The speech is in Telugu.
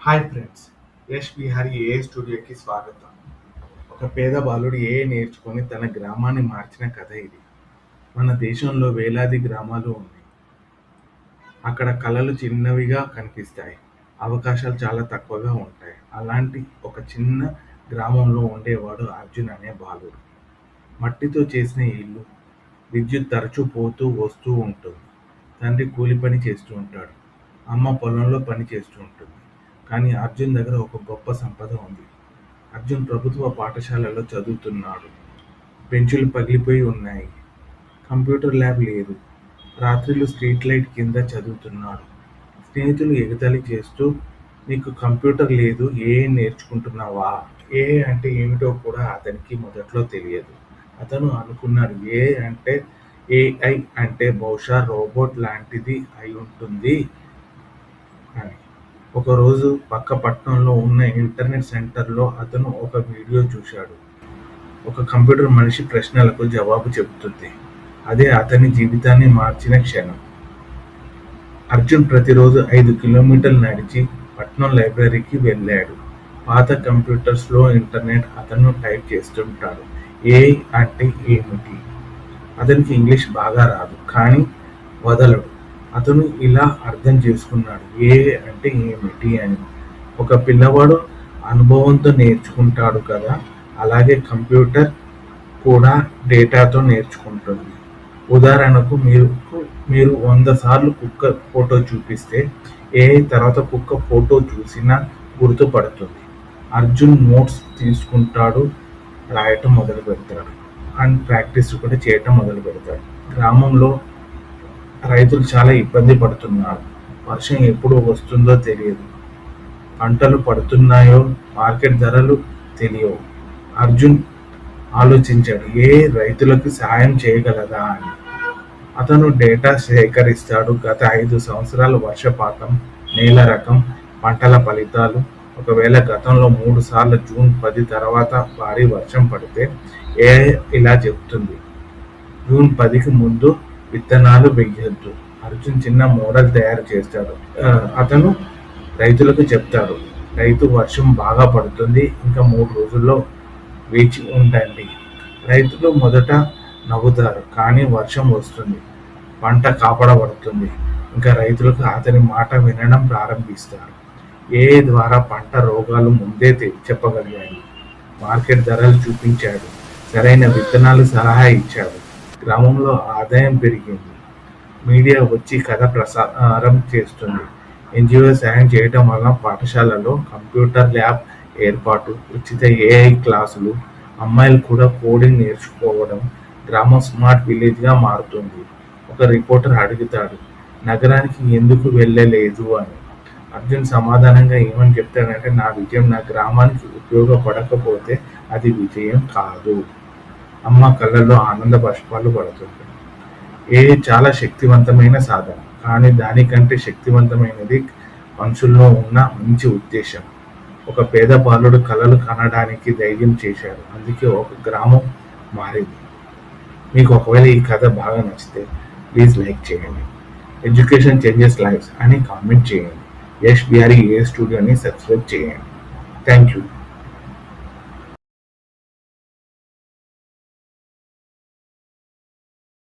హాయ్ ఫ్రెండ్స్, యష్ బిహారీ ఏఏ స్టూడియోకి స్వాగతం. ఒక పేద బాలుడు ఏఏ నేర్చుకొని తన గ్రామాన్ని మార్చిన కథ ఇది. మన దేశంలో వేలాది గ్రామాలు ఉన్నాయి. అక్కడ కళలు చిన్నవిగా కనిపిస్తాయి, అవకాశాలు చాలా తక్కువగా ఉంటాయి. అలాంటి ఒక చిన్న గ్రామంలో ఉండేవాడు అర్జున్ అనే బాలుడు. మట్టితో చేసిన ఇల్లు, విద్యుత్ తరచూ పోతూ వస్తూ ఉంటుంది. తండ్రి కూలి పని చేస్తూ ఉంటాడు, అమ్మ పొలంలో పని చేస్తూ ఉంటుంది. కానీ అర్జున్ దగ్గర ఒక గొప్ప సంపద ఉంది. అర్జున్ ప్రభుత్వ పాఠశాలలో చదువుతున్నాడు. బెంచులు పగిలిపోయి ఉన్నాయి, కంప్యూటర్ ల్యాబ్ లేదు. రాత్రిళ్ళు స్ట్రీట్ లైట్ కింద చదువుతున్నాడు. స్నేహితులు ఎగతాళి చేస్తూ, నీకు కంప్యూటర్ లేదు, ఏఏ నేర్చుకుంటున్నావా? ఏఏ అంటే ఏమిటో కూడా అతనికి మొదట్లో తెలియదు. అతను అనుకున్నాడు, ఏఐ అంటే బహుశా రోబోట్ లాంటిది అయి ఉంటుంది అని. ఒకరోజు పక్క పట్టణంలో ఉన్న ఇంటర్నెట్ సెంటర్లో అతను ఒక వీడియో చూశాడు. ఒక కంప్యూటర్ మనిషి ప్రశ్నలకు జవాబు చెబుతుంది. అదే అతని జీవితాన్ని మార్చిన క్షణం. అర్జున్ ప్రతిరోజు 5 కిలోమీటర్లు నడిచి పట్నం లైబ్రరీకి వెళ్ళాడు. పాత కంప్యూటర్స్లో ఇంటర్నెట్ అతను టైప్ చేస్తుంటాడు. ఏఐ అంటే ఏమిటి? అతనికి ఇంగ్లీష్ బాగా రాదు, కానీ వదలడు. అతను ఇలా అర్థం చేసుకున్నాడు, ఏఐ అంటే ఏమిటి అని. ఒక పిల్లవాడు అనుభవంతో నేర్చుకుంటాడు కదా, అలాగే కంప్యూటర్ కూడా డేటాతో నేర్చుకుంటుంది. ఉదాహరణకు మీరు 100 సార్లు కుక్క ఫోటో చూపిస్తే ఏఐ తర్వాత కుక్క ఫోటో చూసినా గుర్తుపడుతుంది. అర్జున్ నోట్స్ తీసుకుంటాడు, రాయటం మొదలు పెడతాడు, అండ్ ప్రాక్టీస్ కూడా చేయటం మొదలు పెడతాడు. గ్రామంలో రైతులు చాలా ఇబ్బంది పడుతున్నారు. వర్షం ఎప్పుడు వస్తుందో తెలియదు, పంటలు పడుతున్నాయో మార్కెట్ ధరలు తెలియవు. అర్జున్ ఆలోచించాడు, రైతులకు సహాయం చేయగలదా అని. అతను డేటా సేకరిస్తాడు. గత 5 సంవత్సరాల వర్షపాతం, నేల రకం, పంటల ఫలితాలు. ఒకవేళ గతంలో 3 సార్లు జూన్ 10 తర్వాత భారీ వర్షం పడితే ఏఐ ఇలా చెప్తుంది, జూన్ 10కి ముందు విత్తనాలు వెయ్యొద్దు. అర్జున్ చిన్న మోడల్ తయారు చేస్తాడు. అతను రైతులకు చెప్తాడు, వర్షం బాగా పడుతుంది, ఇంకా 3 రోజుల్లో వేచి ఉండండి. రైతులు మొదట నవ్వుతారు, కానీ వర్షం వస్తుంది, పంట కాపాడబడుతుంది. ఇంకా రైతులకు అతని మాట వినడం ప్రారంభిస్తారు. ఏఐ ద్వారా పంట రోగాలు ముందే చెప్పగలిగాడు, మార్కెట్ ధరలు చూపించాడు, సరైన విత్తనాలు సలహా ఇచ్చాడు. గ్రామంలో ఆదాయం పెరిగింది. మీడియా వచ్చి కథ ప్రసారం చేస్తుంది. ఎన్జిఓ సాయం చేయటం వల్ల పాఠశాలలో కంప్యూటర్ ల్యాబ్ ఏర్పాటు, ఉచిత ఏఐ క్లాసులు, అమ్మాయిలు కూడా కోడింగ్ నేర్చుకోవడం. గ్రామం స్మార్ట్ విలేజ్గా మారుతుంది. ఒక రిపోర్టర్ అడుగుతాడు, నగరానికి ఎందుకు వెళ్ళలేదు అని. అర్జున్ సమాధానంగా ఏమని చెప్తాడంటే, నా విజయం నా గ్రామానికి ఉపయోగపడకపోతే అది విజయం కాదు. అమ్మ కళ్ళల్లో ఆనంద బాష్పాలు పడుతుంది. ఏఐ చాలా శక్తివంతమైన సాధన, కానీ దానికంటే శక్తివంతమైనది మనుషుల్లో ఉన్న మంచి ఉద్దేశం. ఒక పేద బాలుడు కలలు కనడానికి ధైర్యం చేశాడు, అందుకే ఒక గ్రామం మారింది. మీకు ఒకవేళ ఈ కథ బాగా నచ్చితే ప్లీజ్ లైక్ చేయండి. ఎడ్యుకేషన్ చేంజెస్ లైఫ్స్ అని కామెంట్ చేయండి. యష్ బిహారీ ఏఏ స్టూడియోని సబ్స్క్రైబ్ చేయండి. Thank you.